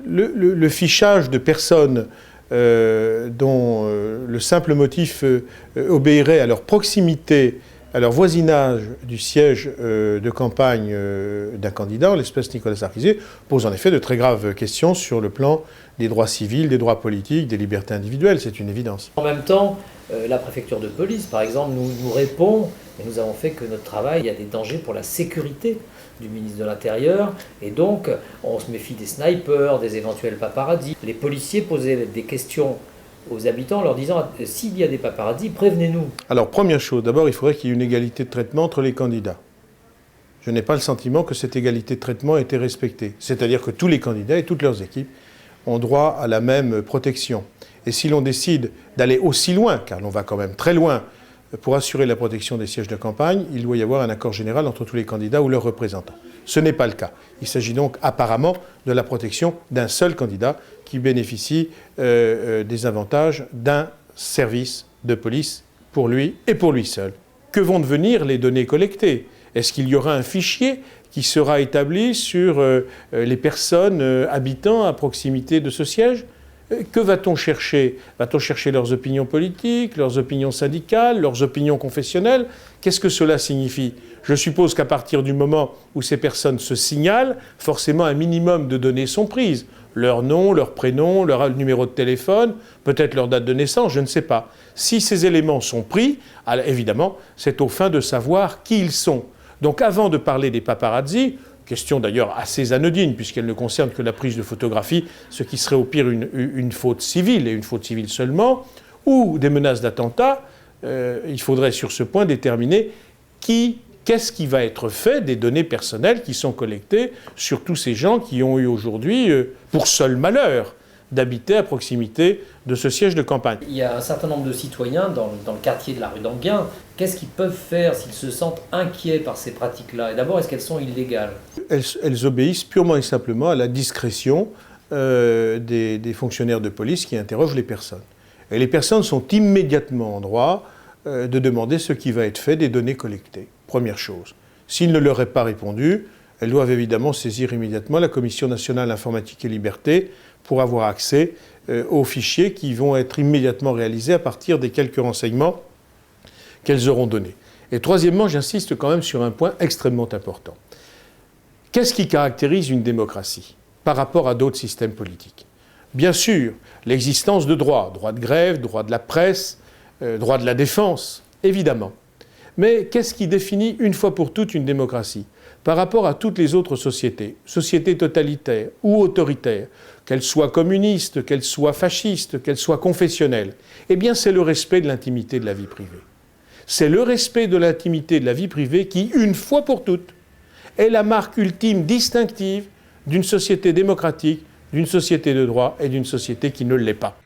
Le fichage de personnes dont le simple motif obéirait à leur proximité, à leur voisinage du siège de campagne d'un candidat, en l'espèce Nicolas Sarkozy, pose en effet de très graves questions sur le plan des droits civils, des droits politiques, des libertés individuelles, c'est une évidence. En même temps, la préfecture de police, par exemple, nous répond, et nous avons fait que notre travail, il y a des dangers pour la sécurité du ministre de l'Intérieur, et donc on se méfie des snipers, des éventuels paparazzis. Les policiers posaient des questions aux habitants en leur disant « s'il y a des paparazzis, prévenez-nous ». Alors, première chose, d'abord, il faudrait qu'il y ait une égalité de traitement entre les candidats. Je n'ai pas le sentiment que cette égalité de traitement ait été respectée. C'est-à-dire que tous les candidats et toutes leurs équipes ont droit à la même protection. Et si l'on décide d'aller aussi loin, car l'on va quand même très loin, pour assurer la protection des sièges de campagne, il doit y avoir un accord général entre tous les candidats ou leurs représentants. Ce n'est pas le cas. Il s'agit donc apparemment de la protection d'un seul candidat qui bénéficie des avantages d'un service de police pour lui et pour lui seul. Que vont devenir les données collectées? Est-ce qu'il y aura un fichier qui sera établi sur les personnes habitant à proximité de ce siège? Que va-t-on chercher? Va-t-on chercher leurs opinions politiques, leurs opinions syndicales, leurs opinions confessionnelles? Qu'est-ce que cela signifie? Je suppose qu'à partir du moment où ces personnes se signalent, forcément un minimum de données sont prises. Leur nom, leur prénom, leur numéro de téléphone, peut-être leur date de naissance, je ne sais pas. Si ces éléments sont pris, alors évidemment, c'est aux fins de savoir qui ils sont. Donc avant de parler des paparazzis, question d'ailleurs assez anodine, puisqu'elle ne concerne que la prise de photographie, ce qui serait au pire une faute civile, et une faute civile seulement, ou des menaces d'attentat, il faudrait sur ce point déterminer qu'est-ce qui va être fait des données personnelles qui sont collectées sur tous ces gens qui ont eu aujourd'hui, pour seul malheur, d'habiter à proximité de ce siège de campagne. Il y a un certain nombre de citoyens dans le quartier de la rue d'Enghien. Qu'est-ce qu'ils peuvent faire s'ils se sentent inquiets par ces pratiques-là? Et d'abord, est-ce qu'elles sont illégales? Elles obéissent purement et simplement à la discrétion des fonctionnaires de police qui interrogent les personnes. Et les personnes sont immédiatement en droit de demander ce qui va être fait des données collectées. Première chose. S'ils ne leur est pas répondu, elles doivent évidemment saisir immédiatement la Commission nationale informatique et liberté pour avoir accès aux fichiers qui vont être immédiatement réalisés à partir des quelques renseignements qu'elles auront donnés. Et troisièmement, j'insiste quand même sur un point extrêmement important. Qu'est-ce qui caractérise une démocratie par rapport à d'autres systèmes politiques? Bien sûr, l'existence de droits, droit de grève, droit de la presse, droit de la défense, évidemment. Mais qu'est-ce qui définit une fois pour toutes une démocratie? Par rapport à toutes les autres sociétés totalitaires ou autoritaires, qu'elles soient communistes, qu'elles soient fascistes, qu'elles soient confessionnelles, eh bien c'est le respect de l'intimité de la vie privée. C'est le respect de l'intimité de la vie privée qui, une fois pour toutes, est la marque ultime distinctive d'une société démocratique, d'une société de droit et d'une société qui ne l'est pas.